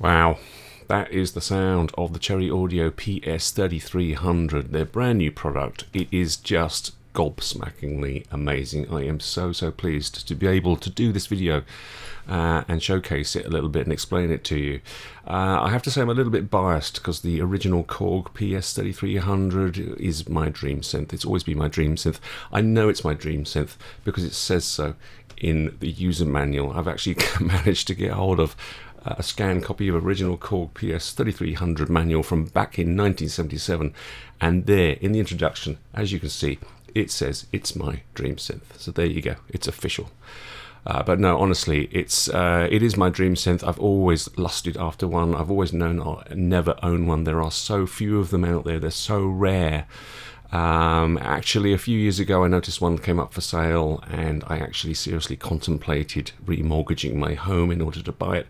Wow, that is the sound of the Cherry Audio PS3300, their brand new product. It is just gobsmackingly amazing. I am so pleased to be able to do this video and showcase it a little bit and explain it to you. I have to say I'm a little bit biased because the original Korg PS3300 is my dream synth. It's always been my dream synth. I know it's my dream synth because it says so in the user manual. I've actually managed to get hold of a scanned copy of original Korg PS3300 manual from back in 1977, and there in the introduction, as you can see, it says it's my dream synth. So there you go, it's official. But no, honestly, it is my dream synth. I've always lusted after one. I've always known I'll never own one. There are so few of them out there. They're so rare. Actually, a few years ago I noticed one came up for sale, and I actually seriously contemplated remortgaging my home in order to buy it.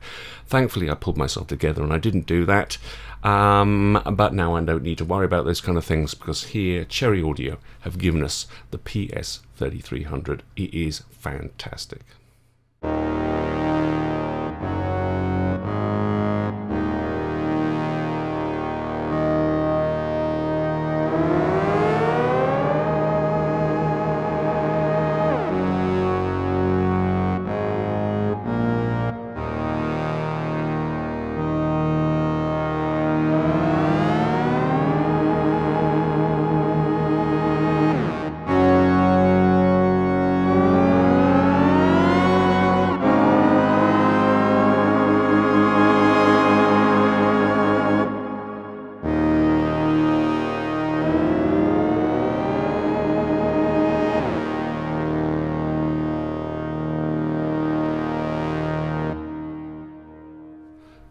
Thankfully I pulled myself together and I didn't do that, but now I don't need to worry about those kind of things, because here Cherry Audio have given us the PS3300. It is fantastic.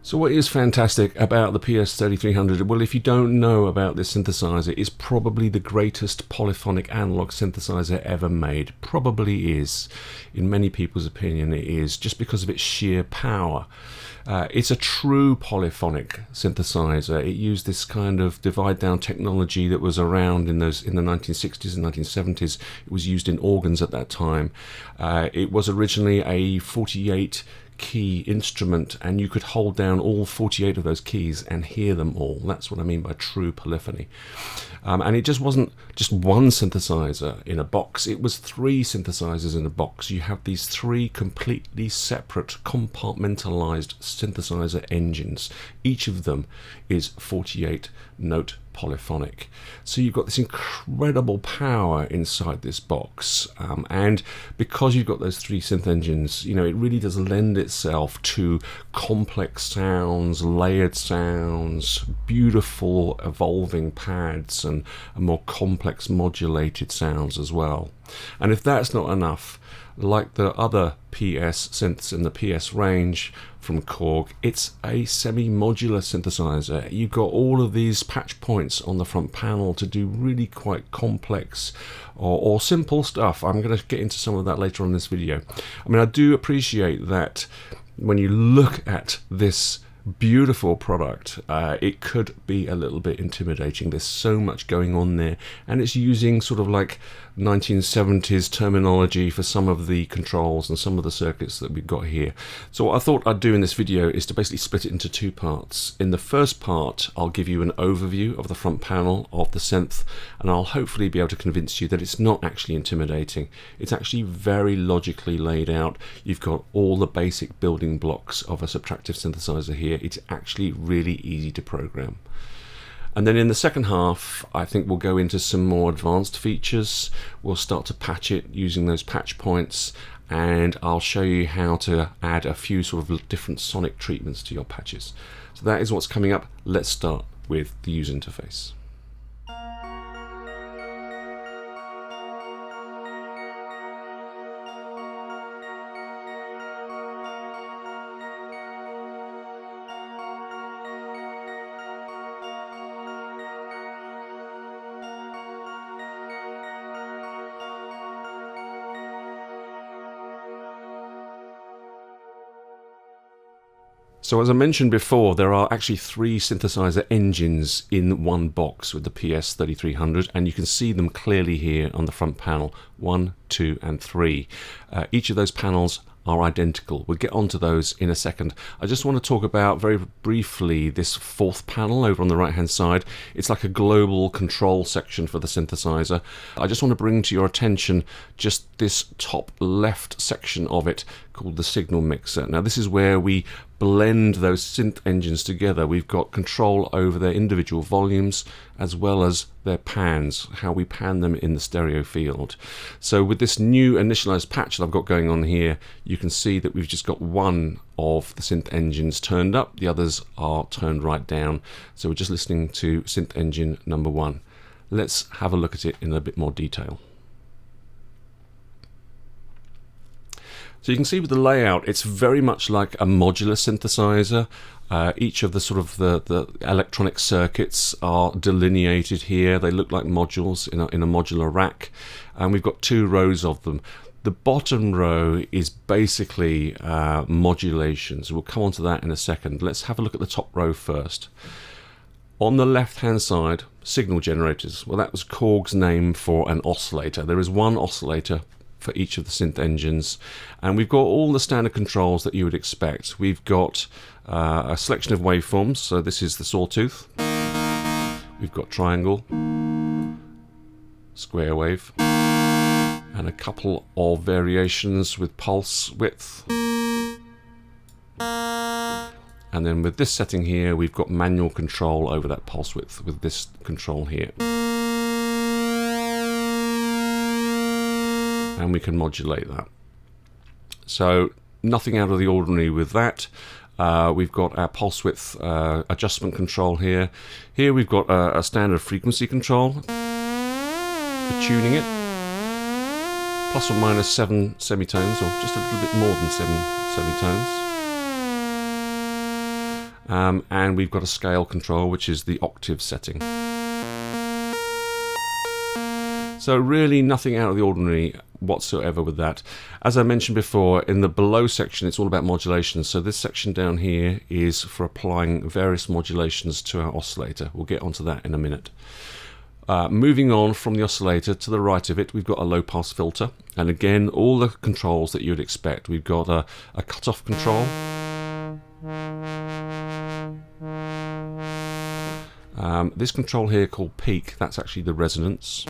So what is fantastic about the PS3300? Well, if you don't know about this synthesizer, it's probably the greatest polyphonic analog synthesizer ever made. Probably is. In many people's opinion, it is, just because of its sheer power. It's a true polyphonic synthesizer. It used this kind of divide down technology that was around in the 1960s and 1970s. It was used in organs at that time. It was originally a 48 key instrument, and you could hold down all 48 of those keys and hear them all. That's what I mean by true polyphony. And it just wasn't just one synthesizer in a box, it was three synthesizers in a box. You have these three completely separate compartmentalized synthesizer engines. Each of them is 48 note polyphonic. So you've got this incredible power inside this box, and because you've got those three synth engines, you know, it really does lend itself to complex sounds, layered sounds, beautiful evolving pads, and more complex modulated sounds as well. And if that's not enough, like the other PS synths in the PS range from Korg, it's a semi-modular synthesizer. You've got all of these patch points on the front panel to do really quite complex or simple stuff. I'm going to get into some of that later on in this video. I mean, I do appreciate that when you look at this beautiful product, it could be a little bit intimidating. There's so much going on there, and it's using sort of like 1970s terminology for some of the controls and some of the circuits that we've got here. So what I thought I'd do in this video is to basically split it into two parts. In the first part, I'll give you an overview of the front panel of the synth, and I'll hopefully be able to convince you that it's not actually intimidating. It's actually very logically laid out. You've got all the basic building blocks of a subtractive synthesizer here. It's actually really easy to program. And then in the second half, I think we'll go into some more advanced features. We'll start to patch it using those patch points, and I'll show you how to add a few sort of different sonic treatments to your patches. So that is what's coming up. Let's start with the user interface. So as I mentioned before, there are actually 3 synthesizer engines in one box with the PS3300, and you can see them clearly here on the front panel, 1, 2 and 3. Each of those panels are identical. We'll get onto those in a second. I just want to talk about very briefly this 4th panel over on the right hand side. It's like a global control section for the synthesizer. I just want to bring to your attention just this top left section of it called the signal mixer. Now this is where we blend those synth engines together. We've got control over their individual volumes as well as their pans, how we pan them in the stereo field. So with this new initialized patch that I've got going on here, you can see that we've just got one of the synth engines turned up, the others are turned right down. So we're just listening to synth engine number 1. Let's have a look at it in a bit more detail. So you can see with the layout, it's very much like a modular synthesizer. Each of the sort of the electronic circuits are delineated here. They look like modules in a modular rack, and we've got 2 rows of them. The bottom row is basically modulations. We'll come on to that in a second. Let's have a look at the top row first. On the left-hand side, signal generators. Well, that was Korg's name for an oscillator. There is one oscillator for each of the synth engines, and we've got all the standard controls that you would expect. We've got a selection of waveforms, so this is the sawtooth, we've got triangle, square wave, and a couple of variations with pulse width. And then with this setting here, we've got manual control over that pulse width with this control here. And we can modulate that. So nothing out of the ordinary with that. We've got our pulse width adjustment control here. Here we've got a standard frequency control for tuning it. Plus or minus 7 semitones, or just a little bit more than 7 semitones. And we've got a scale control, which is the octave setting. So really nothing out of the ordinary whatsoever with that. As I mentioned before, in the below section it's all about modulation, so this section down here is for applying various modulations to our oscillator. We'll get onto that in a minute. Moving on from the oscillator, to the right of it we've got a low pass filter, and again all the controls that you would expect. We've got a cutoff control, this control here called peak, that's actually the resonance.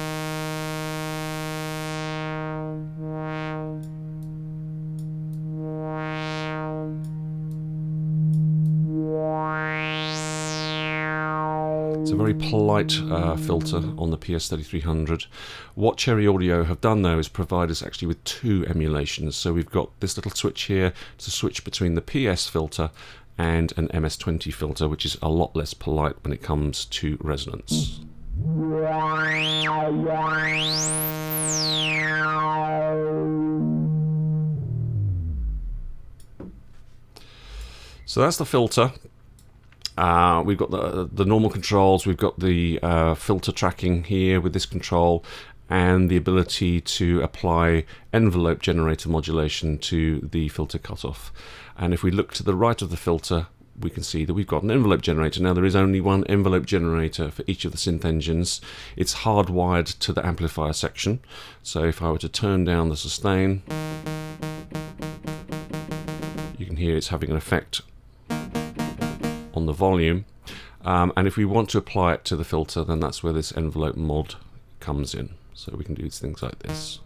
It's a very polite filter on the PS3300. What Cherry Audio have done though is provide us actually with 2 emulations. So we've got this little switch here to switch between the PS filter and an MS-20 filter, which is a lot less polite when it comes to resonance. So that's the filter. We've got the normal controls, we've got the filter tracking here with this control, and the ability to apply envelope generator modulation to the filter cutoff. And if we look to the right of the filter, we can see that we've got an envelope generator. Now there is only one envelope generator for each of the synth engines. It's hardwired to the amplifier section. So if I were to turn down the sustain, you can hear it's having an effect on the volume. And if we want to apply it to the filter, then that's where this envelope mod comes in. So we can do things like this.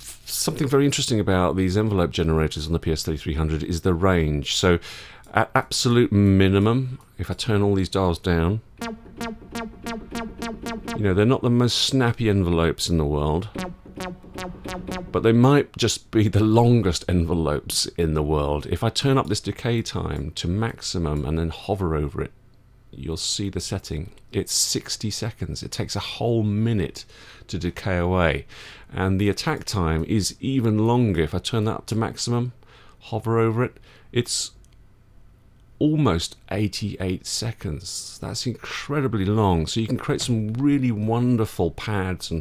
something very interesting about these envelope generators on the PS3300 is the range. So at absolute minimum, if I turn all these dials down, you know, they're not the most snappy envelopes in the world, but they might just be the longest envelopes in the world. If I turn up this decay time to maximum and then hover over it, you'll see the setting. It's 60 seconds. It takes a whole minute to decay away. And the attack time is even longer. If I turn that up to maximum, hover over it, it's almost 88 seconds. That's incredibly long. So you can create some really wonderful pads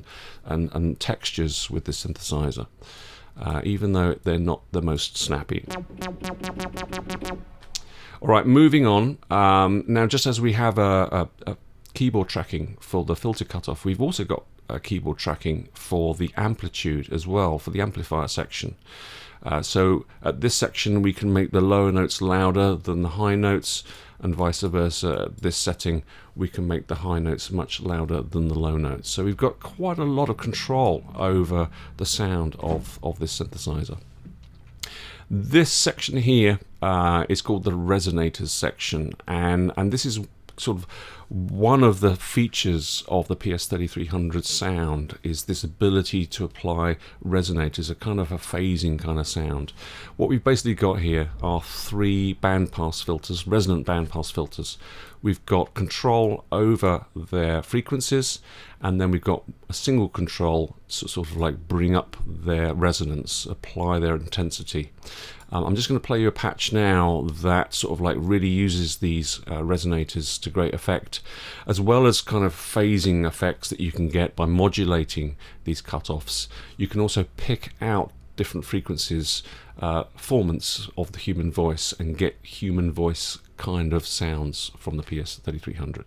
and textures with this synthesizer, even though they're not the most snappy. All right, moving on. Now, just as we have a keyboard tracking for the filter cutoff, we've also got a keyboard tracking for the amplitude as well, for the amplifier section. So at this section, we can make the lower notes louder than the high notes, and vice versa. At this setting, we can make the high notes much louder than the low notes. So we've got quite a lot of control over the sound of this synthesizer. This section here is called the resonators section, and this is sort of one of the features of the PS3300 sound, is this ability to apply resonators, a kind of a phasing kind of sound. What we've basically got here are 3 bandpass filters, resonant bandpass filters. We've got control over their frequencies, and then we've got a single control to sort of like bring up their resonance, apply their intensity. I'm just going to play you a patch now that sort of like really uses these resonators to great effect, as well as kind of phasing effects that you can get by modulating these cutoffs. You can also pick out different frequencies, formants of the human voice, and get human voice kind of sounds from the PS3300.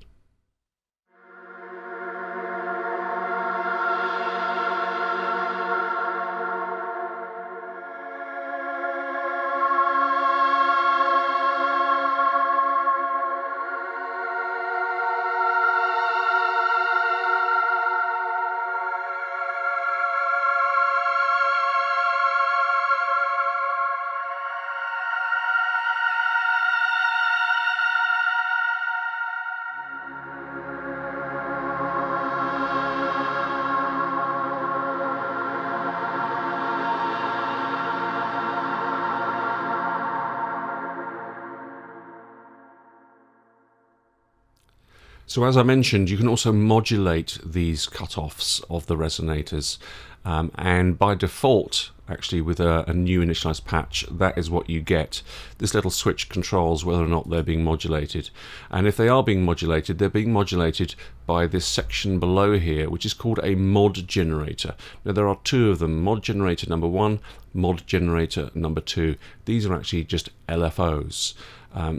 So as I mentioned, you can also modulate these cutoffs of the resonators, and by default, actually with a new initialized patch, that is what you get. This little switch controls whether or not they're being modulated, and if they are being modulated, they're being modulated by this section below here, which is called a mod generator. Now there are 2 of them, mod generator number 1, mod generator number 2. These are actually just LFOs.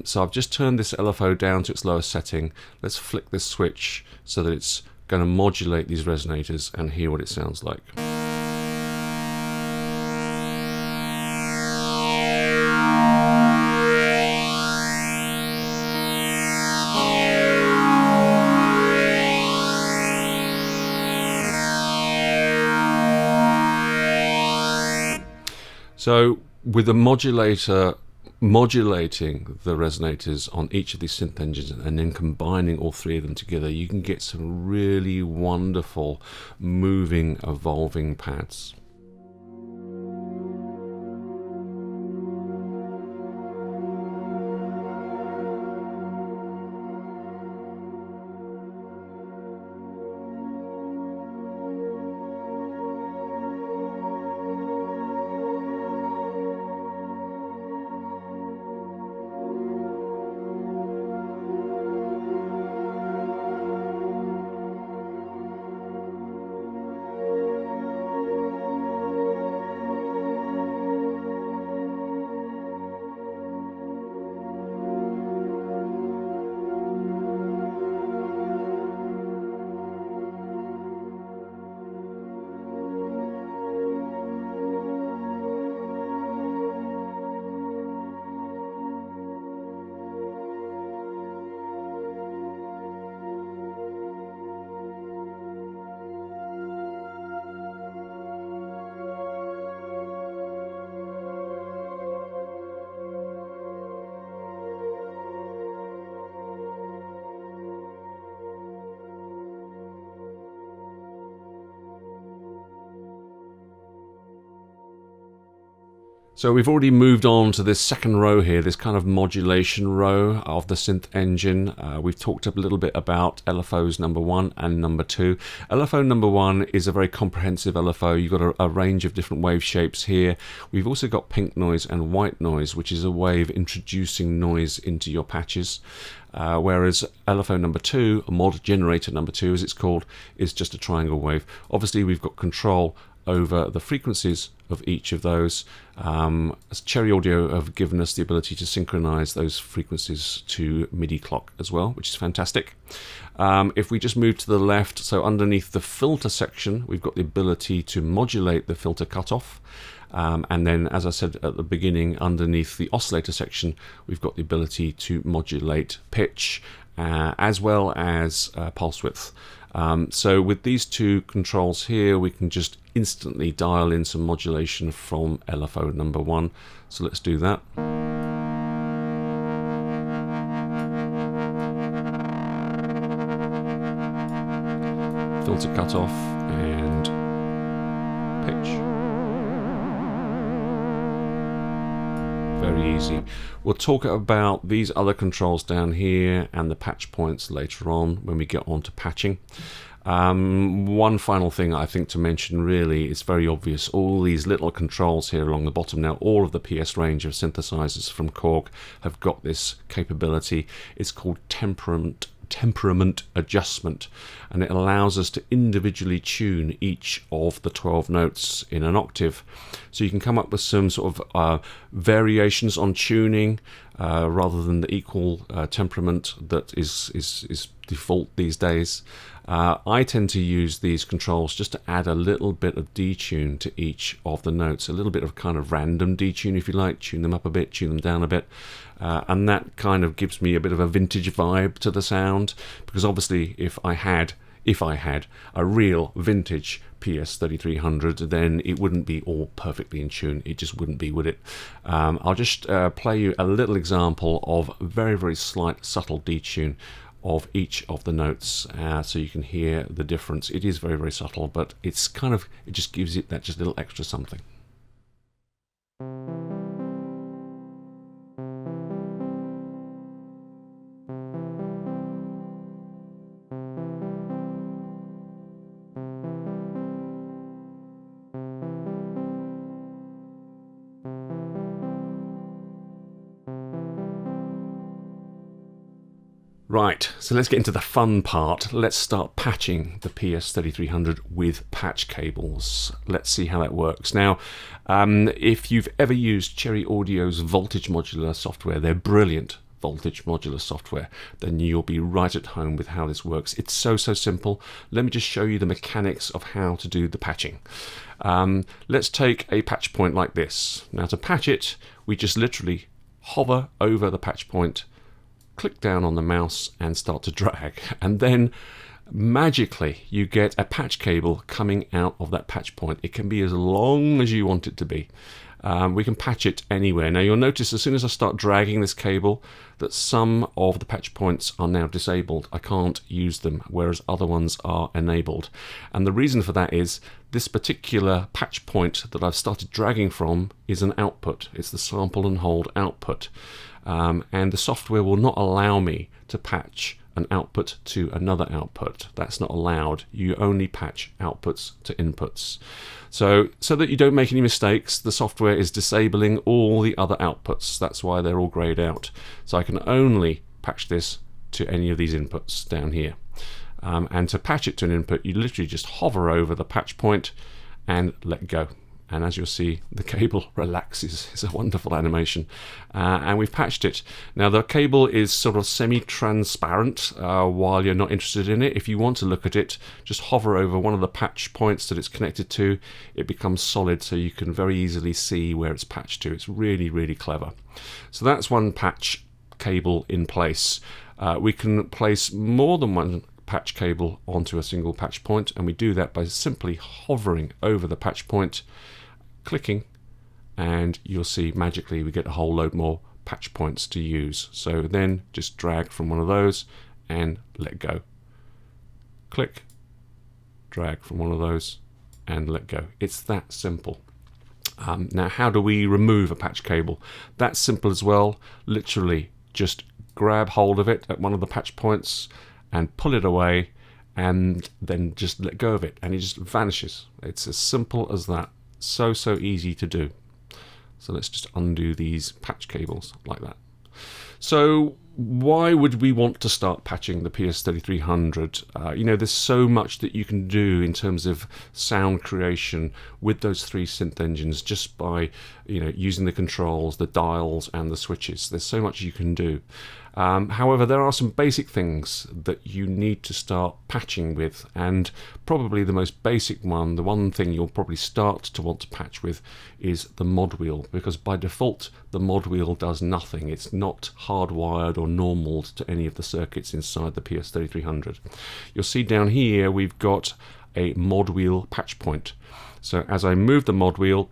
So I've just turned this LFO down to its lowest setting. Let's flick this switch so that it's going to modulate these resonators and hear what it sounds like. So with the modulator modulating the resonators on each of these synth engines and then combining all 3 of them together, you can get some really wonderful, moving, evolving pads. So we've already moved on to this second row here, this kind of modulation row of the synth engine. We've talked a little bit about LFOs number 1 and number 2. LFO number 1 is a very comprehensive LFO. You've got a range of different wave shapes here. We've also got pink noise and white noise, which is a way of introducing noise into your patches. Whereas LFO number 2, or mod generator number 2 as it's called, is just a triangle wave. Obviously we've got control over the frequencies of each of those. Cherry Audio have given us the ability to synchronize those frequencies to MIDI clock as well, which is fantastic. If we just move to the left, so underneath the filter section, we've got the ability to modulate the filter cutoff. And then, as I said at the beginning, underneath the oscillator section, we've got the ability to modulate pitch as well as pulse width. So with these two controls here, we can just instantly dial in some modulation from LFO number 1. So let's do that. Filter cutoff and pitch. Very easy. We'll talk about these other controls down here and the patch points later on when we get on to patching. One final thing I think to mention, really, is very obvious. All these little controls here along the bottom now, all of the PS range of synthesizers from Korg have got this capability. It's called temperament adjustment, and it allows us to individually tune each of the 12 notes in an octave. So you can come up with some sort of variations on tuning rather than the equal temperament that is default these days. I tend to use these controls just to add a little bit of detune to each of the notes, a little bit of kind of random detune if you like, tune them up a bit, tune them down a bit, and that kind of gives me a bit of a vintage vibe to the sound, because obviously if I had a real vintage PS3300, then it wouldn't be all perfectly in tune. It just wouldn't be, would it? I'll just play you a little example of very, very slight, subtle detune of each of the notes, so you can hear the difference. It is very, very subtle, but it's kind of, it just gives it that just little extra something. Right, so let's get into the fun part. Let's start patching the PS3300 with patch cables. Let's see how that works. Now, if you've ever used Cherry Audio's voltage modular software, they're brilliant voltage modular software, then you'll be right at home with how this works. It's so simple. Let me just show you the mechanics of how to do the patching. Let's take a patch point like this. Now, to patch it, we just literally hover over the patch point, click down on the mouse and start to drag, and then magically you get a patch cable coming out of that patch point. It can be as long as you want it to be. We can patch it anywhere. Now you'll notice as soon as I start dragging this cable that some of the patch points are now disabled. I can't use them, whereas other ones are enabled. And the reason for that is this particular patch point that I've started dragging from is an output. It's the sample and hold output. And the software will not allow me to patch an output to another output. That's not allowed. You only patch outputs to inputs. So that you don't make any mistakes, the software is disabling all the other outputs. That's why they're all grayed out. So I can only patch this to any of these inputs down here. And to patch it to an input, you literally just hover over the patch point and let go. And as you'll see, the cable relaxes. It's a wonderful animation. And we've patched it. Now the cable is sort of semi-transparent while you're not interested in it. If you want to look at it, just hover over one of the patch points that it's connected to. It becomes solid, so you can very easily see where it's patched to. It's really, really clever. So that's one patch cable in place. We can place more than one patch cable onto a single patch point, and we do that by simply hovering over the patch point, clicking, and you'll see magically we get a whole load more patch points to use. So then just drag from one of those and let go. Click, drag from one of those and let go. It's that simple. Now, how do we remove a patch cable? That's simple as well. Literally just grab hold of it at one of the patch points and pull it away, and then just let go of it, and it just vanishes. It's as simple as that. So easy to do. So let's just undo these patch cables like that. So why would we want to start patching the PS3300? You know, there's so much that you can do in terms of sound creation with those 3 synth engines just by, you know, using the controls, the dials and the switches. There's so much you can do. However, there are some basic things that you need to start patching with, and probably the most basic one, the one thing you'll probably start to want to patch with, is the mod wheel, because by default the mod wheel does nothing. It's not hardwired or normaled to any of the circuits inside the PS3300. You'll see down here we've got a mod wheel patch point. So as I move the mod wheel,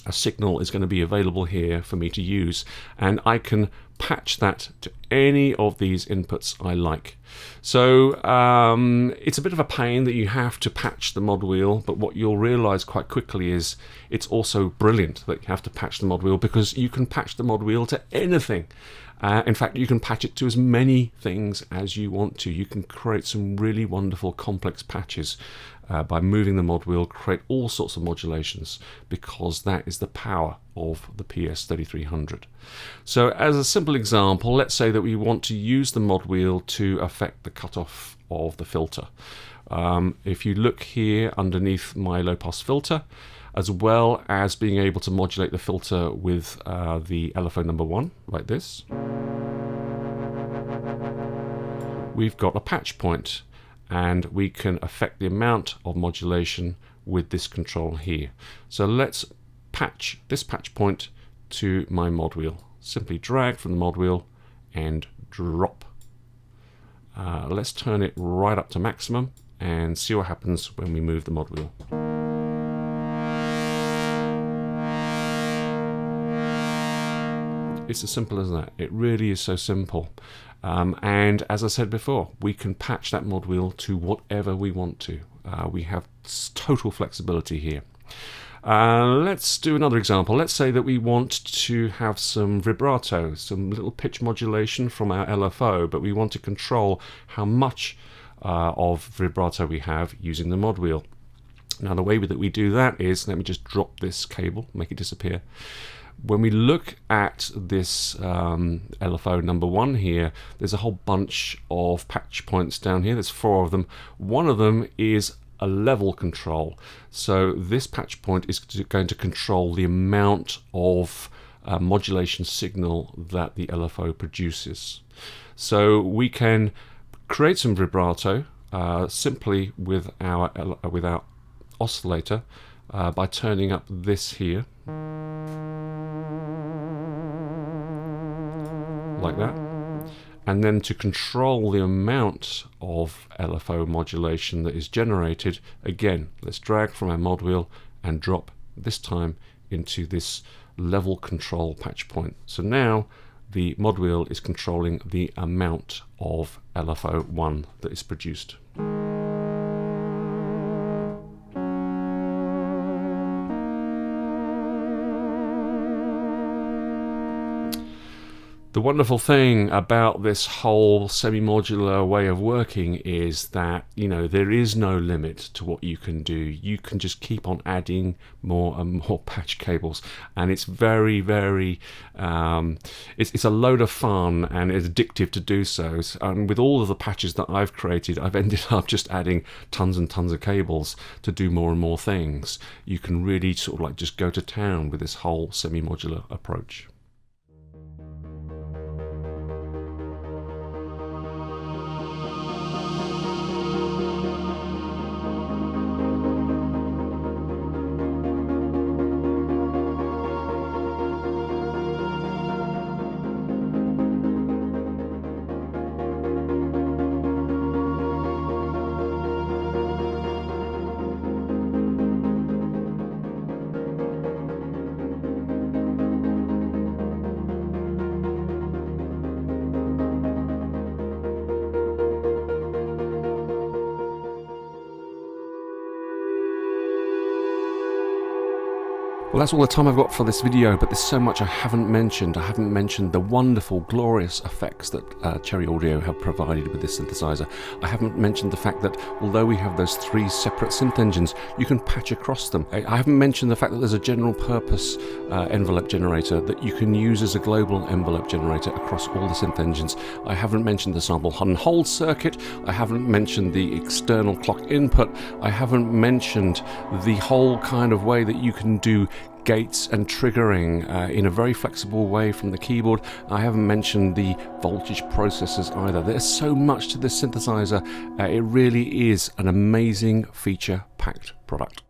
a signal is going to be available here for me to use, and I can patch that to any of these inputs I like. So it's a bit of a pain that you have to patch the mod wheel, but what you'll realize quite quickly is it's also brilliant that you have to patch the mod wheel, because you can patch the mod wheel to anything. In fact, you can patch it to as many things as you want to. You can create some really wonderful complex patches by moving the mod wheel, create all sorts of modulations, because that is the power of the PS3300. So as a simple example, let's say that we want to use the mod wheel to affect the cutoff of the filter. If you look here underneath my low pass filter, as well as being able to modulate the filter with the LFO number 1, like this, we've got a patch point, and we can affect the amount of modulation with this control here. So let's patch this patch point to my mod wheel. Simply drag from the mod wheel and drop. Let's turn it right up to maximum and see what happens when we move the mod wheel. It's as simple as that. It really is so simple. And as I said before, we can patch that mod wheel to whatever we want to. We have total flexibility here. Let's do another example. Let's say that we want to have some vibrato, some little pitch modulation from our LFO, but we want to control how much of vibrato we have using the mod wheel. Now the way that we do that is, let me just drop this cable, make it disappear. When we look at this LFO number 1 here, there's a whole bunch of patch points down here. There's 4 of them. One of them is a level control. So this patch point is going to control the amount of modulation signal that the LFO produces. So we can create some vibrato simply with our oscillator by turning up this here, like that. And then to control the amount of LFO modulation that is generated, again, let's drag from our mod wheel and drop, this time into this level control patch point. So now the mod wheel is controlling the amount of LFO1 that is produced. The wonderful thing about this whole semi-modular way of working is that, you know, there is no limit to what you can do. You can just keep on adding more and more patch cables, and it's very, very, it's a load of fun, and it's addictive to do so. And with all of the patches that I've created, I've ended up just adding tons and tons of cables to do more and more things. You can really sort of like just go to town with this whole semi-modular approach. Well, that's all the time I've got for this video, but there's so much I haven't mentioned. I haven't mentioned the wonderful, glorious effects that Cherry Audio have provided with this synthesizer. I haven't mentioned the fact that although we have those 3 separate synth engines, you can patch across them. I haven't mentioned the fact that there's a general purpose envelope generator that you can use as a global envelope generator across all the synth engines. I haven't mentioned the sample and hold circuit. I haven't mentioned the external clock input. I haven't mentioned the whole kind of way that you can do gates and triggering in a very flexible way from the keyboard. I haven't mentioned the voltage processors either. There's so much to this synthesizer. It really is an amazing feature-packed product.